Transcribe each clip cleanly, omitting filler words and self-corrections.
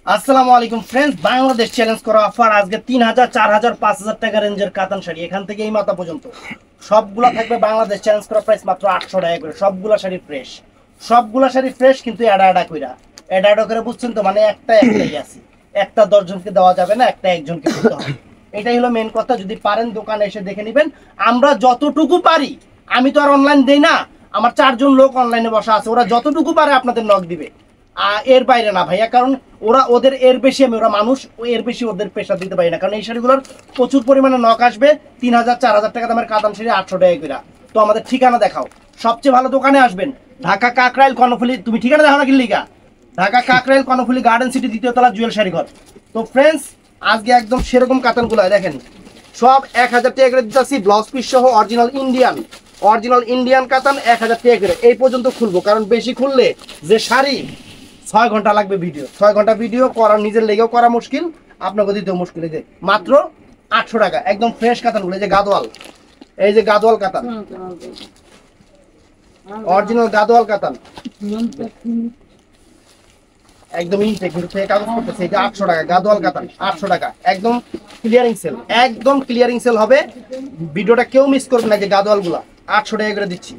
আসসালামু আলাইকুম friends, Bangladesh challenge করা অফার আজকে 3000, 4000, 5000 টাকা রেঞ্জের কাতান শাড়ি এখান থেকে এই মাথা পর্যন্ত সবগুলা থাকবে। বাংলাদেশ চ্যালেঞ্জ করা প্রাইস মাত্র 800 টাকা করে। সবগুলা শাড়ি ফ্রেশ, সবগুলা শাড়ি ফ্রেশ, কিন্তু এডা কইরা এডা করে বুঝছেন তো, মানে একটাই আছে, একটা 10 জনকে দেওয়া যাবে না, একটা একজনকে দিতে হবে। এটাই হলো মেন কথা। যদি পারেন দোকানে এসে দেখে নেবেন। আমরা যতটুকু পারি, আমি তো আর অনলাইন দেই না, আমার 4 জন লোক অনলাইনে বসা আছে, ওরা যতটুকু পারে আপনাদের নক দিবে। এর বাইরে না ভাইয়া, কারণ ওদের এর বেশি ওরা মানুষ, এর বেশি ওদের প্রেশার দিতে পারি না, কারণ এই শাড়িগুলোর প্রচুর পরিমাণে নক আসবে। 3000, 4000 টাকা দামের কাতান শাড়ি 800 টাকা করে। তো আমাদের ঠিকানা দেখাও, সবচেয়ে ভালো দোকানে আসবেন, ঢাকা কাকরাইল কর্ণফুলী। তুমি ঠিকানা দেখো না কিল্লিকা, ঢাকা কাকরাইল কর্ণফুলী গার্ডেন সিটি 2য় তলা জুয়েল শাড়ি ঘর। তো ফ্রেন্ডস, আজকে একদম সেরকম কাতানগুলো দেখেন, সব 1000 টাকা করে দিতেছি, ব্লাউজ পিস সহ অরিজিনাল ইন্ডিয়ান কাতান 1000 টাকা করে। এই পর্যন্ত খুলবো, কারণ বেশি খুললে যে শাড়ি 6 ঘন্টা লাগবে ভিডিও, 6 ঘন্টা ভিডিও করা নিজের লেগেও করা মুশকিল, আপনাকে দিতেও মুশকিল। এই যে মাত্র 800 টাকা একদম ফ্রেশ কাতানগুলো। এই যে গাদোয়াল, এই যে গাদোয়াল কাতান, অরিজিনাল গাদোয়াল কাতান, একদম ইনটেক থেকে কাগজ করতেছে। এটা 800 টাকা গাদোয়াল কাতান, 800 টাকা একদম ক্লিয়ারিং সেল, একদম ক্লিয়ারিং সেল হবে। ভিডিওটা কেউ মিস করবে না। যে গাদোয়ালগুলা 800 টাকা করে দিচ্ছি।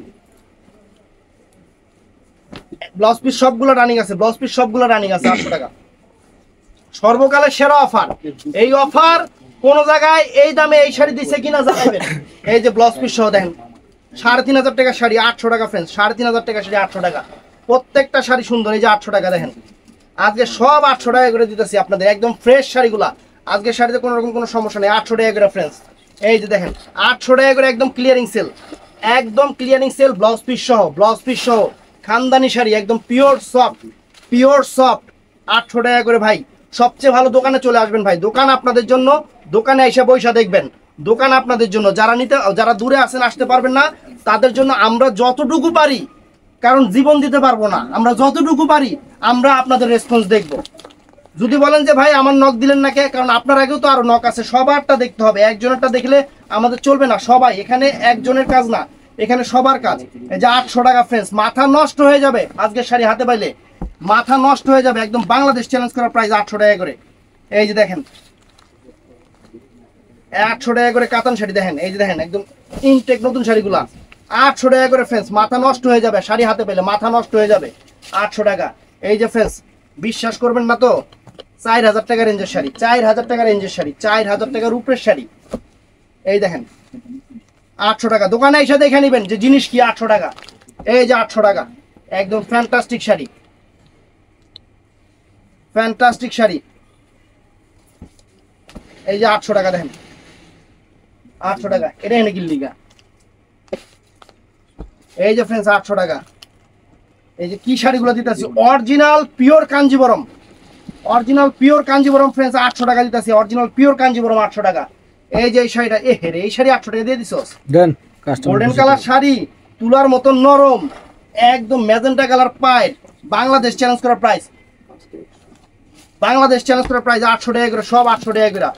ব্লাউজ পিস সবগুলো রানিং আছে, 800 টাকা। সর্বকালের সেরা অফার। এই অফার কোন জায়গায় এই দামে এই শাড়ি দিছে কিনা জানাবেন। এই যে ব্লাউজ পিস সহ দেখেন, 3500 টাকা শাড়ি 800 টাকা ফ্রেন্ডস, 3500 টাকা শাড়ি 800 টাকা। প্রত্যেকটা শাড়ি সুন্দর। এই যে 800 টাকা দেখেন, আজকে সব 800 টাকা করে দিতেছি আপনাদের, একদম ফ্রেশ শাড়িগুলা। আজকে শাড়িতে কোনো রকম কোনো সমস্যা নেই, 800 টাকা করে ফ্রেন্ডস। এই যে দেখেন 800 টাকা করে একদম ক্লিয়ারিং সেল, একদম ক্লিয়ারিং সেল। ব্লাউজ পিস সহ খানদানি শাড়ি, একদম পিওর সফট 800 টাকা করে ভাই। সবচেয়ে ভালো দোকানে চলে আসবেন ভাই, দোকান আপনাদের জন্য। দোকানে এসে পয়সা দেখবেন, দোকান আপনাদের জন্য। যারা দূরে আছেন, আসতে পারবেন না, তাদের জন্য আমরা যতটুকু পারি, কারণ জীবন দিতে পারবো না, আমরা যতটুকু পারি আমরা আপনাদের রেসপন্স দেখব। যদি বলেন যে ভাই আমার নক দিলেন না কে, কারণ আপনার আগেও তো আরো নক আছে, সবারটা দেখতে হবে। একজনেরটা দেখলে আমাদের চলবে না, সবাই এখানে একজনের কাজ না, এখানে সবার কাজ। এই যে 800 টাকা ফ্রেন্ডস, মাথা নষ্ট হয়ে যাবে আজকের শাড়ি হাতে পাইলে, মাথা নষ্ট হয়ে যাবে। একদম বাংলাদেশ চ্যালেঞ্জ করার প্রাইস 800 টাকা করে। এই যে দেখেন 800 টাকা করে কাতান শাড়ি দেখেন। এই যে দেখেন একদম ইনটেক নতুন শাড়িগুলা 800 টাকা করে ফ্রেন্ডস, মাথা নষ্ট হয়ে যাবে শাড়ি হাতে পেলে, মাথা নষ্ট হয়ে যাবে। 800 টাকা। এই যে ফ্রেন্ডস, বিশ্বাস করবেন না তো, 4000 টাকা রেঞ্জের শাড়ি, 4000 টাকা রেঞ্জের শাড়ি, 4000 টাকার উপরের শাড়ি। এই দেখেন 800 টাকা। দোকানে এসে দেখে নেবেন যে জিনিস কি 800 টাকা। এই যে 800 টাকা একদম ফ্যান্টাস্টিক শাড়ি, ফ্যান্টাস্টিক শাড়ি। এই যে 800 টাকা দেখেন, 800 টাকা। এটা এনে কিল্লিগা। এই যে ফ্রেন্ডস 800 টাকা। এই যে কি শাড়িগুলো দিতেছি, অরিজিনাল পিওর কাঞ্জিবরম, ফ্রেন্ডস 800 টাকা দিতেছি, অরিজিনাল পিওর কাঞ্জিবরম 800 টাকা। এই যে এই শাড়িটা, এই শাড়ি 800 টাকা দিয়ে দিছস। গোল্ডেন কালার শাড়ি, তুলার মতন নরম, একদম ম্যাজেন্টা কালার পাইট। বাংলাদেশ চ্যালেঞ্জ করার প্রাইস, 800 টাকা করে, সব 800 টাকা করে।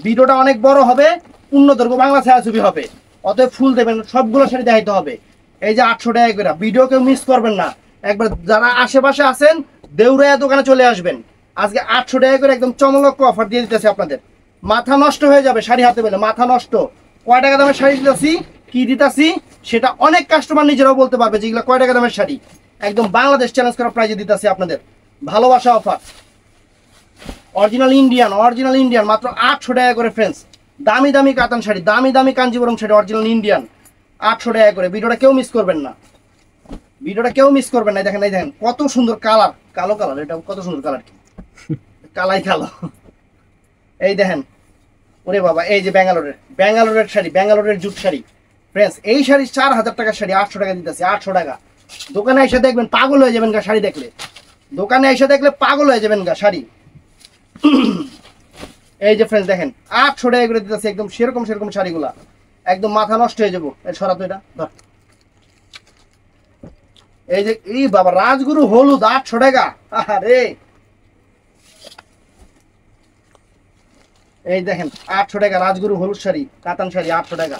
ভিডিওটা অনেক বড় হবে, পূর্ণদৈর্ঘ্য বাংলা ছায়াছবি হবে, অতএব ফুল দেবেন, সবগুলো শাড়ি দেখাইতে হবে। এই যে 800 টাকা করে, ভিডিও কেউ মিস করবেন না। একবার যারা আশেপাশে আছেন, দেউরাইয়া দোকানে চলে আসবেন। আজকে 800 টাকা করে একদম চমলক্ষ অফার দিয়ে দিতেছে আপনাদের। মাথা নষ্ট হয়ে যাবে শাড়ি হাতে পেলে, মাথা নষ্ট। কয় টাকা দামের শাড়ি দিতেছি, কি দিতেছি সেটা অনেক কাস্টমার নিজেরাও বলতে পারবে, যেগুলো কয় টাকা দামের শাড়ি। একদম বাংলাদেশ চ্যালেঞ্জ করার প্রাইজে দিতেছি আপনাদের, ভালোবাসা অফার। অরিজিনাল ইন্ডিয়ান মাত্র 800 টাকা করে ফ্রেন্ডস। দামি কাতান শাড়ি, দামি কাঞ্জিবরম শাড়ি, অরিজিনাল ইন্ডিয়ান 800 টাকা করে। ভিডিওটা কেউ মিস করবেন না, দেখেন এই দেখেন কত সুন্দর কালার, কালো কালার, এটা কত সুন্দর কালার, কি কালাই কালো। এই দেখেন, ওরে বাবা। এই যে ব্যাঙ্গালোরের শাড়ি, ব্যাঙ্গালোরের জুট শাড়ি ফ্রেন্ডস। এই শাড়ি 4000 টাকার শাড়ি 800 টাকা দিতেছি, 800 টাকা। দোকানে এসে দেখবেন পাগল হয়ে যাবেন গা শাড়ি দেখলে, পাগল হয়ে যাবেন গা শাড়ি। এই যে ফ্রেন্ডস দেখেন 800 টাকা করে দিতেছি, একদম সেরকম শাড়িগুলা, একদম মাথা নষ্ট হয়ে যাবো। সরাতো এটা ধর। এই যে এই বাবা, রাজগুরু হলুদ 800 টাকা। আরে এই দেখেন 800 টাকা রাজগুরু হলুদ শাড়ি, কাতান শাড়ি 800 টাকা।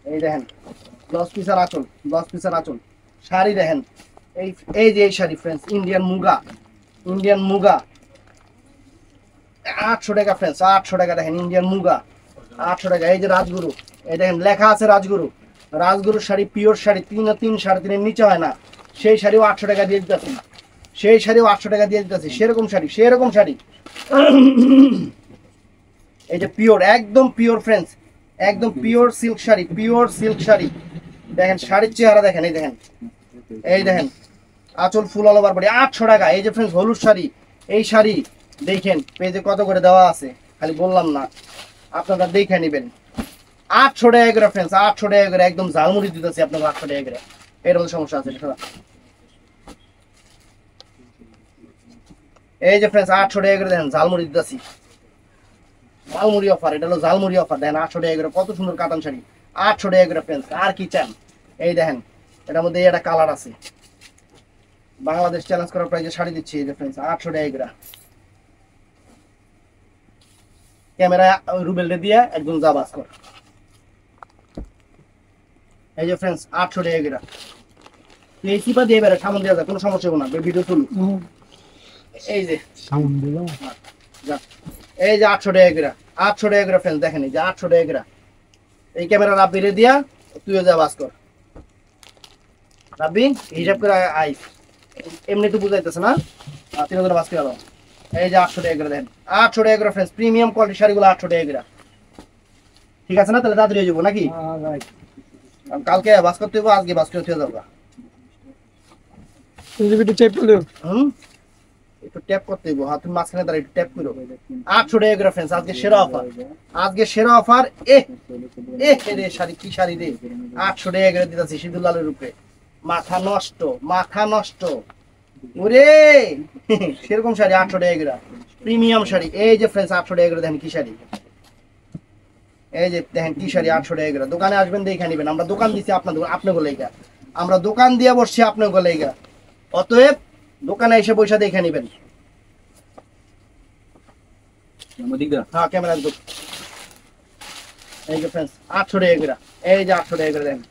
এই দেখেন 10 পিসের আঁচল শাড়ি দেখেন। এই যে এই শাড়ি ফ্রেন্ডস, ইন্ডিয়ান মুগা 800 টাকা ফ্রেন্ডস, 800 টাকা। দেখেন ইন্ডিয়ান মুগা 800 টাকা। এই যে রাজগুরু, এই দেখেন লেখা আছে রাজগুরু। রাজগুরুর শাড়ি পিওর শাড়ি, 3 সাড়ে 3 নিচে হয় না, সেই শাড়িও 800 টাকা দিয়ে দিতেছি। সেই শাড়িও 800 টাকা দিয়ে দিতেছি। সেরকম শাড়ি, সেরকম শাড়ি। এই যে পিওর, একদম পিওর ফ্রেন্ডস, একদম pure silk sari, pure silk sari. দেখেন শাড়ির চেহারা দেখেন, এই দেখেন, এই দেখেন আঁচল ফুল অল ওভার বডি। 800 টাকা। এই যে ফ্রেন্ডস হলুদ শাড়ি, এই শাড়ি দেখেন পেজে কত করে দেওয়া আছে, খালি বললাম না, আপনারা দেখে নেবেন। 800 টাকা করে ফ্রেন্ডস, 800 টাকা করে একদম ঝালমুড়ি দিতেছি আপনাকে 800 টাকা করে। এর মধ্যে সমস্যা আছে। এই যে ফ্রেন্ডস 800 টাকা করে দেখেন ঝালমুড়ি দিতেছি, ঝালমুড়ি অফার। এটা হলো ঝালমুড়ি অফার। দেখেন 800 টাকা করে কত সুন্দর কাতান শাড়ি, 800 টাকা করে ফ্রেন্ডস। আর কি চান? এই দেখেন এটার মধ্যে একটা কালার আছে, বাংলাদেশ চ্যালেঞ্জ করার প্রাইজে শাড়ি দিচ্ছি। এই যে ফ্রেন্ডস 800 টাকা করে। ক্যামেরা রুবেলটা দিয়ে একদম জাবাস কর। এই যে ফ্রেন্ডস 800 টাকা করে। এই সিপা দিয়ে বেড়ে সামন দেওয়া যায়, কোনো সমস্যা হবে না। ভিডিও তুলি। এই যে সামন দিল, এই যে 800 টাকা করে, 800 টাকা করে ফ্রেন্ডস। দেখেন এই যে 800 টাকা করে। এই ক্যামেরা রাব্বিরে দিয়া তুইও যা বাস কর। রাব্বি হিসাব করে আইস, এমনি তো বুঝাইতেছে না, 3000 বাস করে দাও। এই যে 800 টাকা করে দেখেন, 800 টাকা করে ফ্রেন্ডস। প্রিমিয়াম কোয়ালিটি শাড়িগুলো 800 টাকা করে। ঠিক আছে না? তাহলে তাড়াতাড়ি হয়ে যাবো নাকি? কালকে বাস করতে হইব, আজকে বাস করতে যাবো। একটু ট্যাপ করতে হইব। হাত মাঝখানে দাঁড়া একটু ট্যাপ করো। 800 টাকা করে ফ্রেন্ডস। আজকে সেরা অফার, আজকে সেরা অফার। রে শাড়ি, কি শাড়ি রে! 800 টাকা করে দিতেছি সিঁদুর লালের উপরে। মাথা নষ্ট, মাথা নষ্ট ওরে। সেরকম শাড়ি 800 টাকা করে, প্রিমিয়াম শাড়ি। এই যে ফ্রেন্ডস 800 টাকা করে দেখেন কি শাড়ি। এই যে দেখেন কি শাড়ি 800 টাকা করে। দোকানে আসবেন দেখে নিবেন। আমরা দোকান দিচ্ছি আপনাকে লেগা, আমরা দোকান দিয়ে বসছি আপনাকে লেগা। অতএব দোকানে এসে পয়সা দেখে নিবেন। হ্যাঁ ক্যামেরা একদম। এই যে ফ্রেন্ডস 800 টাকা করে। এই যে 800 টাকা করে দেখেন,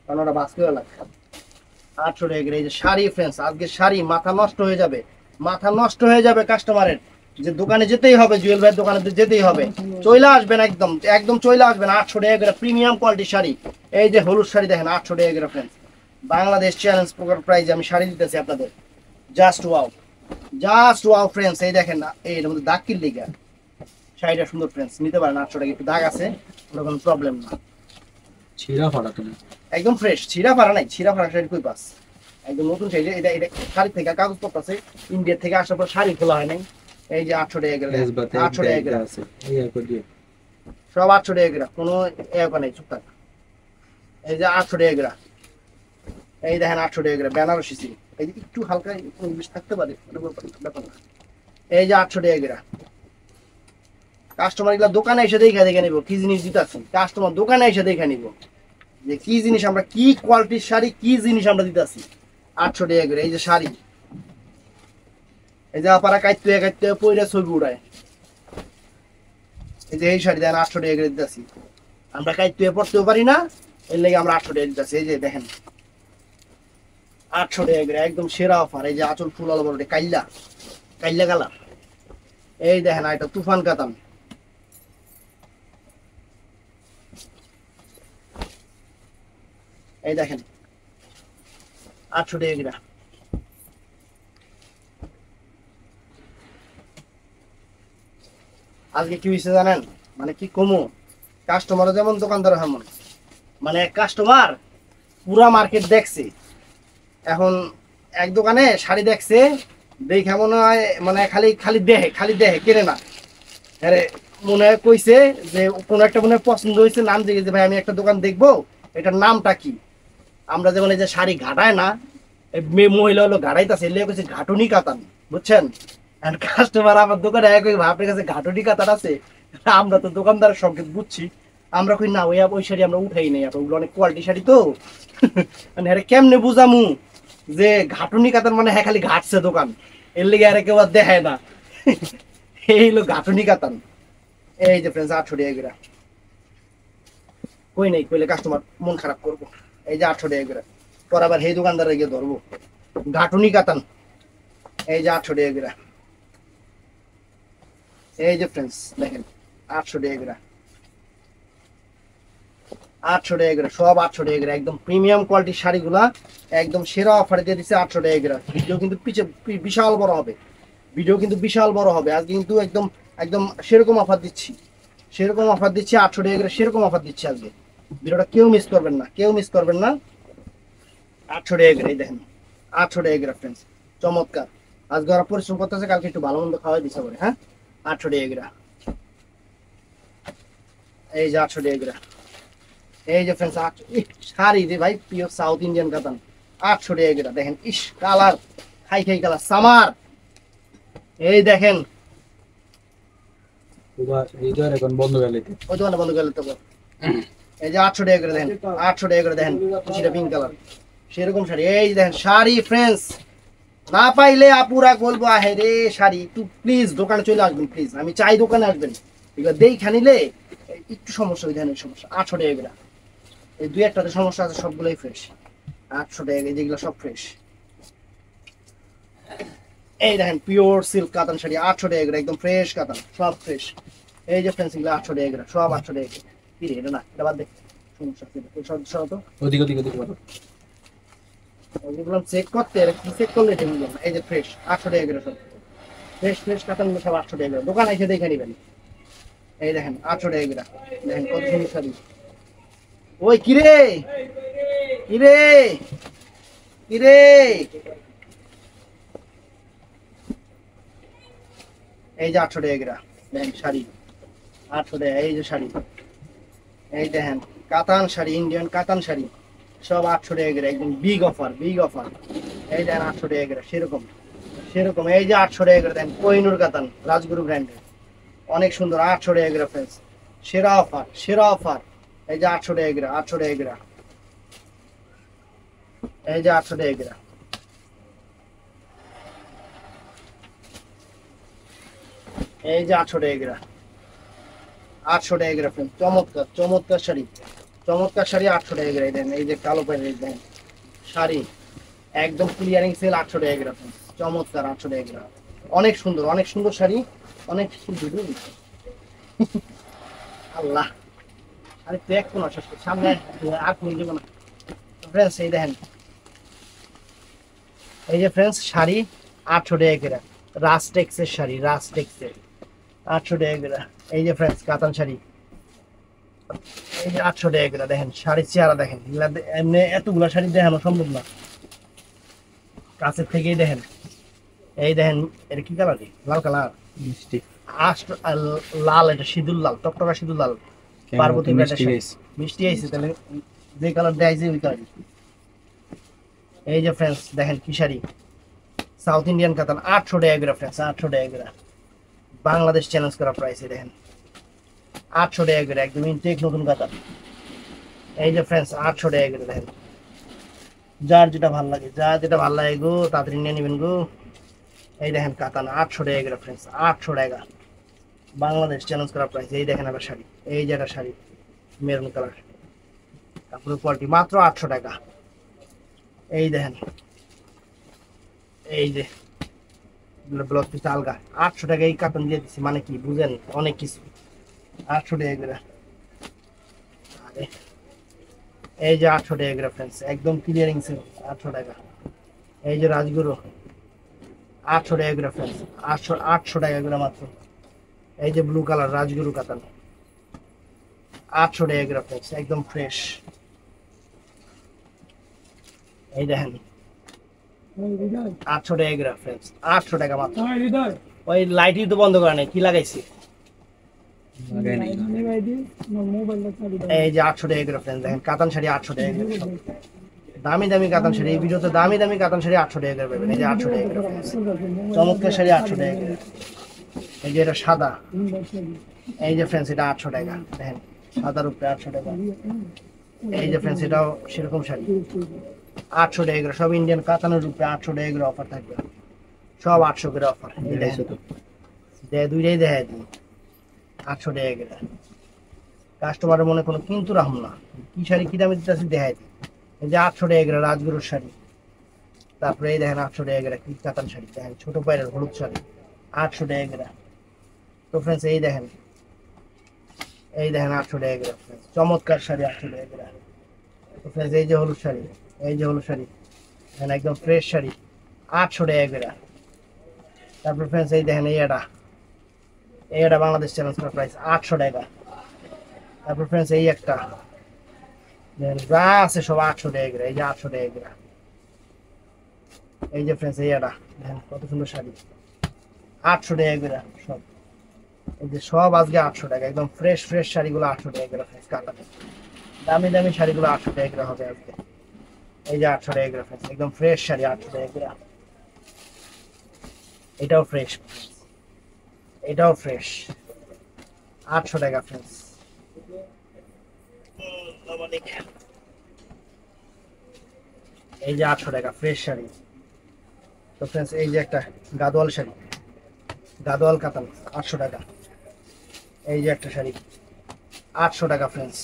কারণ ওটা বাস করে লাগে। 800 টাকা করে। এই যে শাড়ি ফ্রেন্ডস, আজকে শাড়ি মাথা নষ্ট হয়ে যাবে, মাথা নষ্ট হয়ে যাবে কাস্টমারের। যে দোকানে যেতেই হবে, জুয়েল ভাইয়ের দোকানে যেতেই হবে, চলে আসবেন, একদম একদম চলে আসবেন। 800 টাকা করে প্রিমিয়াম কোয়ালিটির শাড়ি। এই যে হলুদ শাড়ি দেখেন 800 টাকা করে ফ্রেন্ডস। বাংলাদেশ চ্যালেঞ্জ প্রকার প্রাইজে আমি শাড়ি দিতেছি আপনাদের। Just wow, just wow friends. এই দেখেন না, এর মধ্যে দাগ কিল লিগা শাড়িটা সুন্দর ফ্রেন্ডস, নিতে পারেন। 800 টাকা, একটু দাগ আছে, ওটা কোনো প্রবলেম না। ছিঁড়া ফাড়া তুমি একদম ফ্রেশ, ছিঁড়া ফাড়া নাই, ছিঁড়া ফাড়া শাড়ি কই পাস, একদম নতুন শাড়ি। এটা এটা শাড়ি থেকে কাগজপত্র আছে, ইন্ডিয়া থেকে আসার পর শাড়ি খোলা হয় নাই। এই যে 800 টাকা করে, 800 টাকা করে আছে, সব 800 টাকা করে, কোনো এক নাই, চুপ থাক। এই যে 800 টাকা করে। এই দেখেন 800 টাকা করে বেনারসি সিল্ক। এই যে একটু হালকা ইংলিশ থাকতে পারে, ব্যাপার না। এই যে 800 টাকা করে। কাস্টমার গুলা দোকানে এসে দেখে নিব কি জিনিস দিতেছি। কাস্টমার দোকানে এসে দেখে নিব যে কি জিনিস আমরা, কি কোয়ালিটির শাড়ি, কি জিনিস আমরা দিতেছি। 800 টাকা করে। এই যে শাড়ি, এই যে আপারা কাইতে কাইতে পয়রা ছবি উড়ায়। এই যে এই শাড়ি দেখেন 800 টাকা করে দিতেছি। আমরা কাইতে পড়তেও পারি না, এর লেগে আমরা 800 টাকা দিতেছি। এই যে দেখেন 800 টাকা করে, একদম সেরা অফার। এই যে আঁচল ফুল আলো বড় কাইল্লা, কাইল্লা কালার। এই দেখেন এটা তুফান কাতান। এই দেখেন 800 টাকা করে। আজকে কি হয়েছে জানেন, মানে কি কমু, কাস্টমারও যেমন দোকানদার হেমন। মানে কাস্টমার পুরা মার্কেট দেখছে, এখন এক দোকানে শাড়ি দেখছে, দেখে মনে হয় মানে খালি খালি দেহে কেনে না। আরে মনে হয় কইছে যে কোনো একটা মনে হয় পছন্দ হয়েছে, নাম জিজ্ঞেস, ভাই আমি একটা দোকান দেখবো, এটার নামটা কি। আমরা যেমন এই যে শাড়ি ঘাটায় না, মেয়ে মহিলা হলো ঘাটাইতেছে, এলে কইছে ঘাটুনি কাতান, বুঝছেন। কাস্টমার আমার দোকানে আপনার কাছে ঘাটুনি কাতান আছে, আমরা তো দোকানদারের সংকেত বুঝছি, আমরা কই না ওই শাড়ি আমরা উঠাই নাই, ওগুলো অনেক কোয়ালিটি শাড়ি তো। মানে আরে কেমনে বুঝামু যে ঘাটুনি কাতান মানে হ্যাঁ খালি ঘাটছে দোকান, এর লেগে আরে কেউ আর দেখায় না। এই হলো ঘাটুনি কাতান। এই যে ফ্রেন্ডস 800 টাকা করে। কই নাই কইলে কাস্টমার মন খারাপ করবো। এই যে 800 টাকা করে, পর আবার সেই দোকানদারে গিয়ে ধরবো ঘাটুনি কাতান। এই যে 800 টাকা করে। এই যে ফ্রেন্ডস দেখেন 800 টাকা করে, 800 টাকা করে, সব 800 টাকা করে, একদম প্রিমিয়াম কোয়ালিটির শাড়িগুলা একদম সেরা অফারে দিয়ে দিচ্ছে 800 টাকা করে। ভিডিও কিন্তু পিছে বিশাল বড় হবে, ভিডিও কিন্তু বিশাল বড় হবে আজকে, কিন্তু একদম একদম সেরকম অফার দিচ্ছি, সেরকম অফার দিচ্ছি 800 টাকা করে, সেরকম অফার দিচ্ছি আজকে। ভিডিওটা কেউ মিস করবেন না, কেউ মিস করবেন না। 800 টাকা করে, এই দেখেন 800 টাকা করে ফ্রেন্ডস, চমৎকার। আজকে ওরা পরিশ্রম করতেছে, কালকে একটু ভালো মন্দ খাওয়াই দিচ্ছে করে। হ্যাঁ 800 টাকা করে, এই যে 800 টাকা করে, এই যে ফ্রেন্ডস শাড়ি রে ভাই, পিওর সাউথ ইন্ডিয়ান কাতান, 800 টাকা করে। দেখেন ইস কালার, খাই খাই কালার, সামার। এই দেখেন এখন বন্ধ গেলে ওই দোকানটা বন্ধ করে তো, এই যে 800 টাকা করে দেখেন, 800 টাকা করে দেখেন, সেটা পিঙ্ক কালার, সেরকম শাড়ি। এই দেখেন শাড়ি ফ্রেন্ডস, না পাইলে আপুরা বলবো আহে রে শাড়ি, একটু প্লিজ দোকানে চলে আসবেন প্লিজ, আমি চাই দোকানে আসবেন। এবার দেখা নিলে একটু সমস্যা, ওই ধরনের সমস্যা। 800 টাকা করে, এই দুই একটাতে সমস্যা আছে, সবগুলোই ফ্রেশ। 800 টাকা যেগুলো সব ফ্রেশ। এই দেখেন পিওর সিল্ক কাতান শাড়ি 800 টাকা করে, একদম ফ্রেশ কাতান, সব ফ্রেশ। এই যে ফ্রেন্ডস এগুলো 800 টাকা করে, সব 800 টাকা করে। কি রে এটা না, এটা বাদ দে, সমস্যা আছে এটা, সব সব তো ওদিক ওদিক ওদিক বলো। ওগুলো চেক করতে, আর কি চেক করলে এটা বুঝলাম না। এই যে ফ্রেশ 800 টাকা করে, সব ফ্রেশ ফ্রেশ কাতান সব 800 টাকা করে, দোকানে এসে দেখে নেবেন। এই দেখেন 800 টাকা করে, দেখেন কত সুন্দর শাড়ি। ওই কিরে, কিরে, কিরে, এই যে 800 টাকা করে দেখেন শাড়ি, 800 টাকা। এই যে শাড়ি, এই দেখেন কাতান শাড়ি, ইন্ডিয়ান কাতান শাড়ি, সব 800 টাকা করে, একদম বিগ অফার, বিগ অফার। এই দেখেন 800 টাকা করে, সেরকম সেরকম। এই যে 800 টাকা করে দেখেন কোহিনুর কাতান, রাজগুরু ব্র্যান্ডের, অনেক সুন্দর। 800 টাকা করে ফ্রেন্ডস, সেরা অফার, সেরা অফার। এই যে 800 টাকা করে, 800 টাকা করে, এই যে 800 টাকা করে, এই যে 800 টাকা করে, 800 টাকা করে ফ্রেন্ডস, চমৎকার চমৎকার শাড়ি, চমৎকার শাড়ি 800 টাকা করে। দেন এই যে কালো প্যান্টের দেন শাড়ি, একদম ক্লিয়ারিং সেল 800 টাকা করে ফ্রেন্ডস, চমৎকার 800 টাকা করে, অনেক সুন্দর, অনেক সুন্দর শাড়ি, অনেক সুন্দর। আল্লাহ, আরে প্যাক কোন আসছে সামনে, আর কোন যাব না ফ্রেন্ডস। এই দেখেন, এই যে ফ্রেন্ডস শাড়ি 800 টাকা করে, রাস্টেক্সের শাড়ি, রাস্টেক্সের 800 টাকা করে। এই যে ফ্রেন্ডস কাতান শাড়ি, এই যে 800 টাকা করে। দেখেন শাড়ির চেহারা দেখেন, এগুলা এমনি এতগুলা শাড়ি দেখানো সম্ভব না, কাছের থেকেই দেখেন। এই দেখেন এটা কি কালার, লাল কালার, মিষ্টি লাল, এটা সিঁদুর লাল, টকটকা সিঁদুর লাল, পার্বতী ব্র্যান্ডের শাড়ি। মিষ্টি আইছে তাহলে, যে কালার দেয় যে ওই কালার। এই যে ফ্রেন্ডস দেখেন কি শাড়ি, সাউথ ইন্ডিয়ান কাতান 800 টাকা করে ফ্রেন্ডস, 800 টাকা করে, বাংলাদেশ চ্যালেঞ্জ করা প্রাইস। দেখেন 800 টাকা করে, একদম ইনটেক নতুন কাতান। এই যে ফ্রেন্ডস 800 টাকা করে দেখেন, যার যেটা ভালো লাগে, যার যেটা ভালো লাগে গো তাড়াতাড়ি নিয়ে নেবেন গো। এই দেখেন কাতান 800 টাকা করে ফ্রেন্ডস, 800 টাকা, বাংলাদেশ চ্যালেঞ্জ করা প্রাইস। এই দেখেন আবার শাড়ি, এই যে একটা শাড়ি মেরুন কালার, কাপড়ের কোয়ালিটি মাত্র 800 টাকা। এই দেখেন, এই যে ব্লাউজ পিস আলগা, 800 টাকা এই কাতান দিয়ে দিচ্ছি, মানে কি বুঝেন, অনেক কিছু। 800 টাকা করে, আরে এই যে 800 টাকা করে ফ্রেন্ডস, একদম ক্লিয়ারিং সেল 800 টাকা। এই যে রাজগুরু 800 টাকা করে ফ্রেন্ডস, 800 টাকা করে মাত্র। এই যে ব্লু কালার রাজগুরু কাতান 800 টাকা করে ফ্রেন্ডস, একদম ফ্রেশ। এই দেখেন 800 টাকা করে ফ্রেন্ডস, 800 টাকা মাত্র। ওই লাইটই তো বন্ধ করা নেই, কি লাগাইছি। এই যে 800 টাকা করে ফ্রেন্ডস, দেখেন কাতান শাড়ি 800 টাকা করে, দামি দামি কাতান শাড়ি, এই ভিডিওতে দামি দামি কাতান শাড়ি 800 টাকা করে পাবেন। এই যে 800 টাকা করে friends, চমৎকার শাড়ি 800 টাকা করে। এই যে এটা সাদা, এই যে ফ্রেন্ডস এটা 800 টাকা, দেখেন সাদার উপরে 800 টাকা। এই যে ফ্রেন্ডস এটাও সেরকম শাড়ি 800 টাকা করে, সব ইন্ডিয়ান কাতানের উপরে 800 টাকা করে অফার থাকবে, সব 800 করে অফার। এই দেখেন দুইটাই দেখা দিই 800 টাকা করে। কাস্টমারের মনে কোনো কিন্তু রাখুন না, কি শাড়ি কি দামে দিতেছি দেখাই দিই। এই যে 800 টাকা করে রাজগুরুর শাড়ি, তারপরে এই দেখেন 800 টাকা করে কি কাতান শাড়ি, দেখেন ছোট পায়ের হলুদ শাড়ি 800 টাকা করে। তো ফ্রেন্ডস এই দেখেন 800 টাকা করে friends, চমৎকার শাড়ি 800 টাকা করে। তো ফ্রেন্ডস এই যে হলুদ শাড়ি, দেখেন একদম ফ্রেশ শাড়ি 800 টাকা করে। তারপর ফ্রেন্ডস এই দেখেন এটা বাংলাদেশ চ্যালেঞ্জ করা প্রাইস 800 টাকা। তারপর ফ্রেন্ডস এই একটা দেখেন যা আছে সব 800 টাকা করে, এই যে 800 টাকা করে। এই যে ফ্রেন্ডস এটা দেখেন কত সুন্দর শাড়ি 800 টাকা করে সব। এই যে সব আজকে 800 টাকা, একদম ফ্রেশ শাড়িগুলো 800 টাকা করে ফ্রেন্ডস কাটাতে। দামি শাড়িগুলো 800 টাকা করে হবে আজকে। এই যে 800 টাকা করে ফ্রেন্ডস, একদম ফ্রেশ শাড়ি 800 টাকা করে। এটাও ফ্রেশ 800 টাকা ফ্রেন্ডস। এই যে 800 টাকা ফ্রেশ শাড়ি। তো ফ্রেন্ডস এই যে একটা গাদোয়াল শাড়ি, গাদোয়াল কাতান 800 টাকা। এই যে একটা শাড়ি 800 টাকা ফ্রেন্ডস।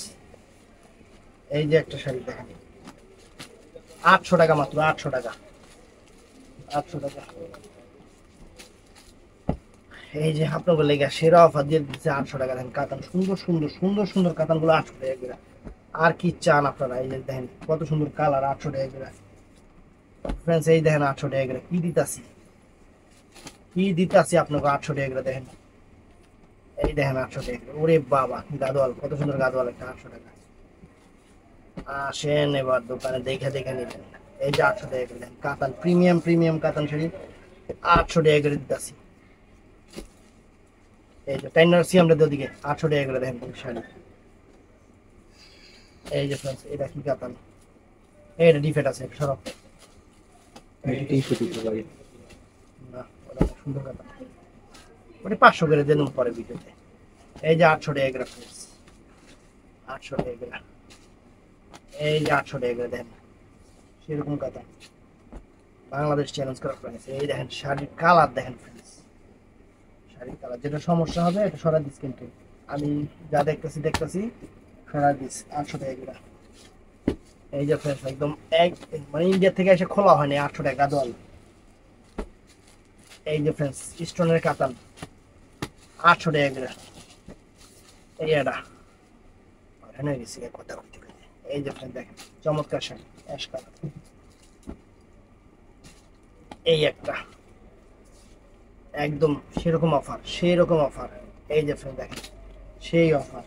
এই যে একটা শাড়ি দেখেন 800 টাকা মাত্র, 800 টাকা। এই যে আপনাদের লেগে সেরা অফার দিয়ে দিচ্ছে 800 টাকা। দেখেন কাতান সুন্দর কাতানগুলো 800 টাকা করে। আর কি চান আপনারা? এই যে দেখেন কত সুন্দর কালার 800 টাকা করে ফ্রেন্ডস। এই দেখেন 800 টাকা করে কি দিতাছি আপনাকে 800 টাকা করে। দেখেন এই দেখেন 800 টাকা করে। ওরে বাবা গাদোয়াল, কত সুন্দর গাদোয়াল একটা 800 টাকা। আসেন এবার দোকানে দেখে নিবেন। এই যে 800 টাকা করে দেখেন কাতান, প্রিমিয়াম কাতান শাড়ি 800 টাকা করে দিতাছি। এই যে টাইনার সিয়ামটা দিকে 800 টাকা করে দেখেন শাড়ি। এই যে ফ্রেন্ডস এটা কি কাতান, এটা ডিফেক্ট আছে সরব এটা 300 টাকা লাগে। না, ওটা সুন্দর কাতান, ওটা 500 করে দেন পরে ভিডিওতে। এই যে 800 টাকা করে ফ্রেন্ডস, 800 টাকা করে। এই যে 800 টাকা করে দেখেন সেরকম কাতান বাংলাদেশ চ্যালেঞ্জ করা প্রাইস। এই দেখেন শাড়ির কালার দেখেন ফ্রেন্ডস, শাড়ির কালার যেটা সমস্যা হবে এটা সরা দিস, কিন্তু আমি যা দেখতেছি সরা দিস 800 টাকা করে। এই যে ফ্রেন্ডস একদম মানে ইন্ডিয়া থেকে এসে খোলা হয়নি 800 টাকা গাদোয়াল। এই যে ফ্রেন্ডস স্টোনের কাতান 800 টাকা করে। এই এটা এখানে গেছি কথা বলতে। এই যে ফ্রেন্ড দেখেন চমৎকার শাড়ি অ্যাশ কালার। এই একটা একদম সেরকম অফার। এই যে ফ্রেন্ড দেখেন সেই অফার।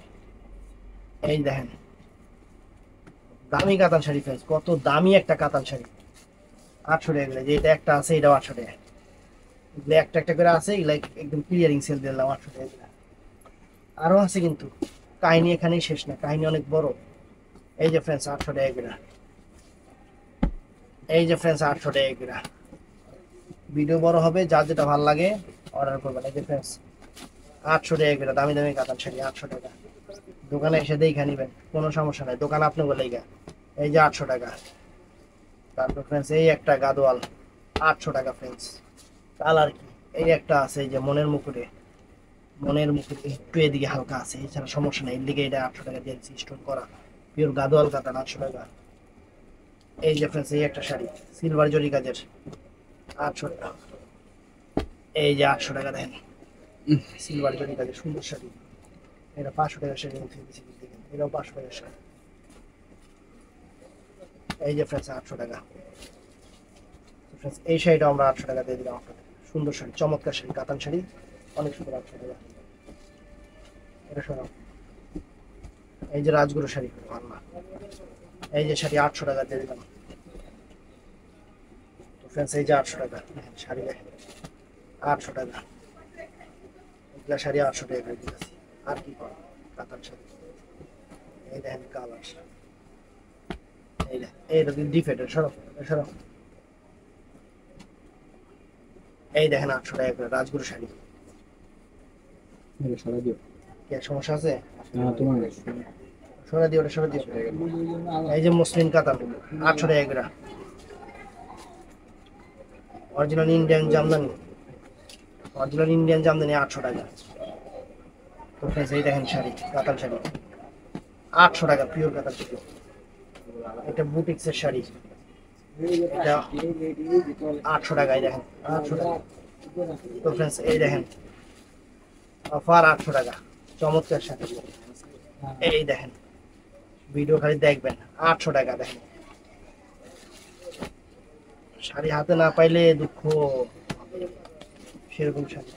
এই দেখেন দামি কাতান শাড়ি ফ্রেন্ডস, কত দামি একটা কাতান শাড়ি 800 টাকা করে। যে এটা একটা আছে এটাও 800 টাকা। এগুলো একটা করে আছে, এগুলো একদম ক্লিয়ারিং সেল দিলাম 800 টাকা করে। আরো আছে কিন্তু কাহিনী এখানেই শেষ না, কাহিনী অনেক বড়। এই যে ফ্রেন্ডস 800 টাকা করে। এই যে ফ্রেন্ডস 800 টাকা করে। ভিডিও বড় হবে, যার যেটা ভালো লাগে অর্ডার করবেন। এই যে ফ্রেন্ডস 800 টাকা করে দামি কাতান শাড়ি 800 টাকা। দোকানে এসে দেখে নিবেন, কোনো সমস্যা নাই, দোকান আপনি বলেই গা। এই যে 800 টাকা। তারপর ফ্রেন্ডস এই একটা গাদোয়াল 800 টাকা ফ্রেন্ডস। কালার কি এই একটা আছে, এই যে মনের মুকুটে একটু এদিকে হালকা আছে, এছাড়া সমস্যা নেই। এর দিকে এটা 800 টাকা দিয়েছি স্টোন করা পিওর গাদোয়াল কাতান 800 টাকা। এই যে ফ্রেন্ডস এই একটা শাড়ি সিলভার জরি কাজের 800 টাকা। এই যে 800 টাকা দেখেন সিলভার জরি কাজের সুন্দর শাড়ি। এটা 500 টাকার শাড়ি, এটাও 500 টাকার শাড়ি। এই যে ফ্রেন্ডস 800 টাকা। এই শাড়িটা আমরা 800 টাকা দিয়ে দিলাম আপনাদের। সুন্দর শাড়ি, চমৎকার শাড়ি, কাতান শাড়ি অনেক সুন্দর 800 টাকা। এটা শোনো এই যে রাজগুরু শাড়ি ভালো না। এই যে শাড়ি 800 টাকা দিয়ে দিলাম। তো ফ্রেন্ডস এই যে 800 টাকা শাড়ি দেখেন 800 টাকা। এগুলা শাড়ি 800 টাকা করে দিয়েছি। আর কি করা কাতান শাড়ি। এই দেখেন কালার, এই দেখেন এইটা ডিফেক্ট সরব। এই দেখেন 800 টাকা করে রাজগুরু শাড়ি। এটা সরা দিও। কি সমস্যা আছে? না তোমার সরা দিও। এই যে মসলিন কাতান 800 টাকা করে। অরিজিনাল ইন্ডিয়ান জামদানি 800 টাকা। তো ফ্রেন্ডস এই দেখেন শাড়ি কাতান শাড়ি 800 টাকা পিওর কাতান শাড়ি। এটা বুটিক্সের শাড়ি, এটা 800 টাকায় দেখেন 800 টাকা। তো ফ্রেন্ডস এই দেখেন অফার 800 টাকা, চমৎকার শাড়ি। এই দেখেন, ভিডিও খালি দেখবেন, 800 টাকা দেখেন। শাড়ি হাতে না পাইলে দুঃখ, সেরকম শাড়ি।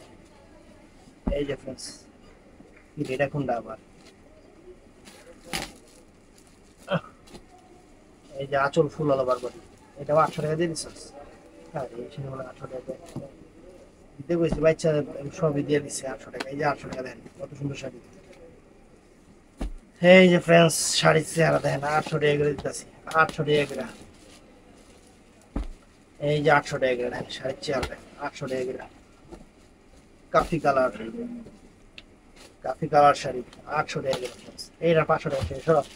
এই যে ফ্রেন্ডস, এটা কোনটা আবার, এই যে আঁচল ফুল আলো বারবার, এটাও 800 টাকা দিয়ে দিচ্ছিস। হ্যাঁ, এই শাড়ি মানে 800 টাকা দিতে বলছি, বাচ্চা সবই দিয়ে দিচ্ছে 800 টাকা। এই যে 800 টাকা দেন, কত সুন্দর শাড়ি। এই যে ফ্রেন্ডস, শাড়ির চেহারা দেখেন, 800 টাকা করে দিতেছি, 800 টাকা করে। এই যে 800 টাকা করে দেখেন, শাড়ির চেহারা দেখেন, 800 টাকা করে। কাফি কালার, কাফি কালার শাড়ি 800 টাকা করে friends। এইটা 500 টাকা শেষ, সরব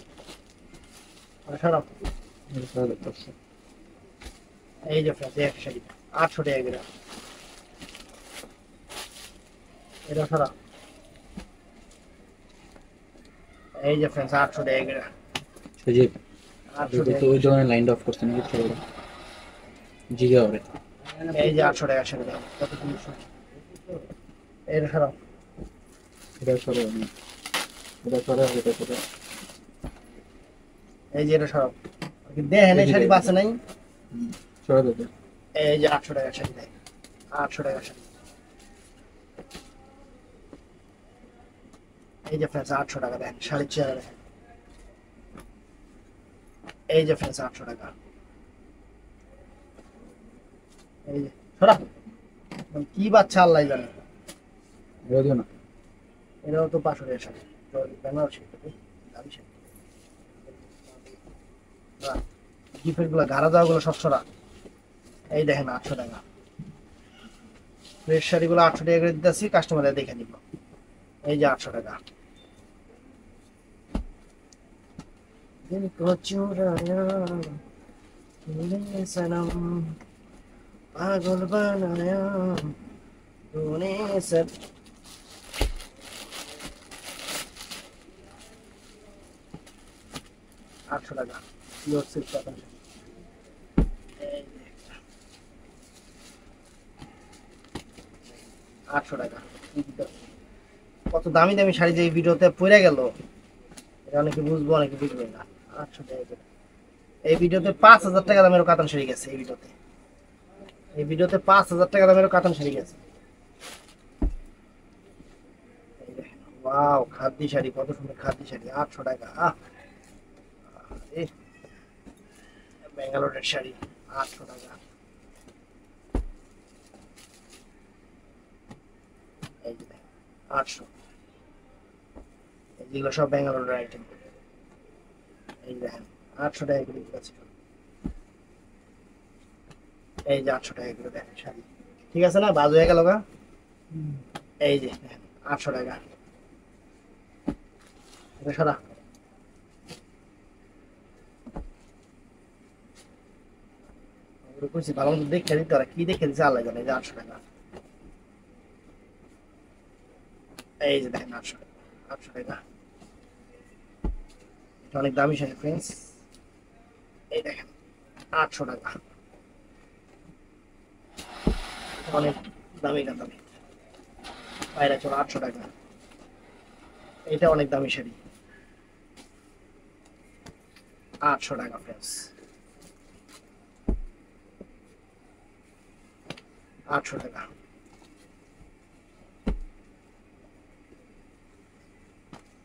সরব। এই যে ফ্রেন্ডস, এই একটা শাড়ি 800 টাকা করে, এটা সরব। এই যে ফ্রেন্ডস, 800 টাকা করে, সজীব 800 তো টাকা। ওই জন্য লাইন অফ করতে নাকি ছোট জিগা ওরে এই যে 800 টাকা শাড়ি দেখেন, কত সুন্দর শাড়ি। এটা সরব। এটা সরে আমি এটা সরে এই যে এটা সরব। দেখেন এই শাড়ি বাঁচে নাই। সরে দেবে। এই যে 800 টাকা শাড়ি দেখেন, 800 টাকা শাড়ি। এই যে ফ্রেন্ডস, 800 টাকা দেখেন, শাড়ির চেহারা দেখেন। এই যে ফ্রেন্ডস, 800 টাকা। এই যে সরা, কি বাচ্চা আল্লাহ জানে। এটা দিও না। এটাও তো 500 টাকা শাড়ি, তো বেনারসি দামি শাড়ি। গিফের গুলো, ঘাড়া দেওয়া গুলো সব সরা। এই দেখেন 800 টাকা। ফ্রেশ শাড়িগুলো 800 টাকা করে দিতেছি, কাস্টমারদের দেখে নিব। এই যে 800 টাকা। दिल को चुराया तूने सनम, पागल बनाया तूने सब। 800 টাকা পিওর সিল্ক কটন। এই যে 800 টাকা। কত দামি দামি শাড়ি যে এই ভিডিওতে পড়ে গেল, এটা অনেকে বুঝবো, অনেকে বুঝবে না। 800 টাকা করে। এই ভিডিওতে 5000 টাকা দামেরও কাতান শাড়ি গেছে। এই ভিডিওতে 5000 টাকা দামেরও কাতান শাড়ি গেছে। এই দেখেন, ওয়াও, খাদ্দি শাড়ি, কত সুন্দর খাদ্দি শাড়ি, 800 টাকা। ব্যাঙ্গালোরের শাড়ি 800 টাকা। এই যে দেখেন 800। যেগুলো সব ব্যাঙ্গালোরের আইটেম। এই দেখেন 800 টাকা করে দিচ্ছি। এই যে 800 টাকা করে দেখেন শাড়ি, ঠিক আছে না? বাজ হয়ে গেল গা। এই যে দেখেন 800 টাকা। এটা সারা কইছি, ভালো মতো দেখে দিতে, ওরা কি দেখে দিচ্ছে আল্লাহ জানে। এই যে 800 টাকা। এই যে দেখেন 800 টাকা, 800 টাকা। এটা অনেক দামি শাড়ি ফ্রেন্ডস। এই দেখেন 800 টাকা, অনেক দামি না দামি। বাইরে চলো 800 টাকা। এটা অনেক দামি শাড়ি, 800 টাকা ফ্রেন্ডস, 800 টাকা।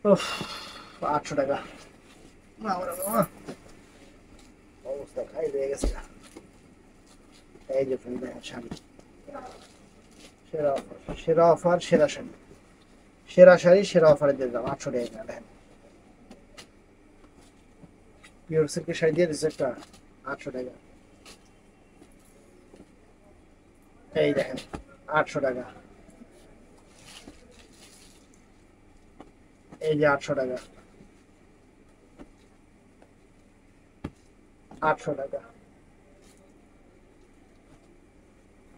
উফ, 800 টাকা। অবস্থা খাই হয়ে গেছে। এই যে ফ্রেন্ড দেখেন শাড়ি, সেরা অফার, সেরা অফার, সেরা শাড়ি, সেরা শাড়ি, সেরা অফারে দিয়ে দিলাম 800 টাকা। দেখেন পিওর সিল্কের শাড়ি দিয়ে দিচ্ছে একটা 800 টাকা। এই দেখেন 800 টাকা। এই যে 800 টাকা, 800 টাকা।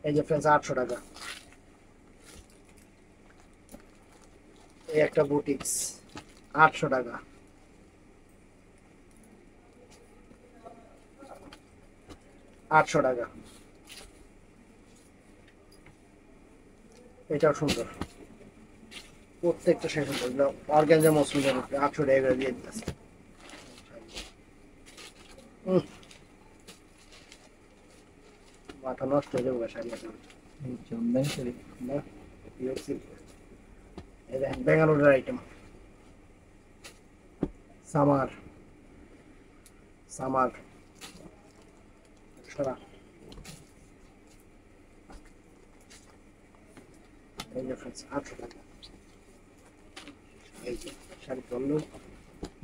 এই যে ফ্রেন্ডস 800 টাকা। এই একটা বুটিক্স 800 টাকা। আটশো টাকা। এটাও সুন্দর, প্রত্যেকটা শাড়ি এগুলো অর্গানজা মসলিনের উপরে 800 টাকা করে দিয়ে দিতেছে। মাথা নষ্ট হয়ে যাবে শাড়ি আছে জামদানি শাড়ি না, পিওর সিল্ক। এই দেখেন বেঙ্গালোরের আইটেম, সামার সামার সারা। এই যে ফ্রেন্ডস 800 টাকা। এই যে শাড়ি পরলো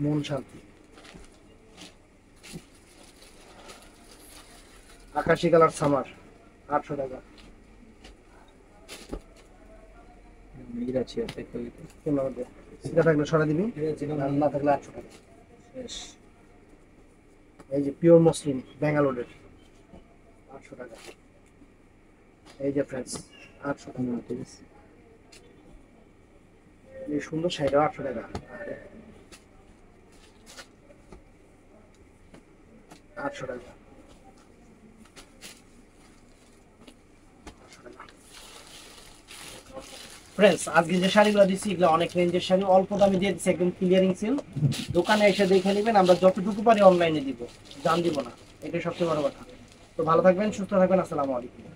মন শান্তি। আকাশি কালার সামার 800 টাকা। মেয়ের আছে দেখো কেন হবে? সিধা থাকলে সরা দিবি, আর না থাকলে 800 টাকা। শেষ। এই যে পিওর মসলিন ব্যাঙ্গালোরের 800 টাকা। এই যে ফ্রেন্ডস 800 টাকা। ঠিক আছে। এই সুন্দর শাড়িটা 800 টাকা। আর 800 টাকা। 800 টাকা। ফ্রেন্ডস আজকে যে শাড়িগুলো দিচ্ছি এগুলো অনেক রেঞ্জের শাড়ি, অল্প দামে দিয়ে দিচ্ছি, একদম ক্লিয়ারিং সেল। দোকানে এসে দেখে নেবেন, আমরা যতটুকু পারি অনলাইনে দিব, জান দিব না, এটাই সবচেয়ে বড় কথা। তো ভালো থাকবেন, সুস্থ থাকবেন, আসসালামু আলাইকুম।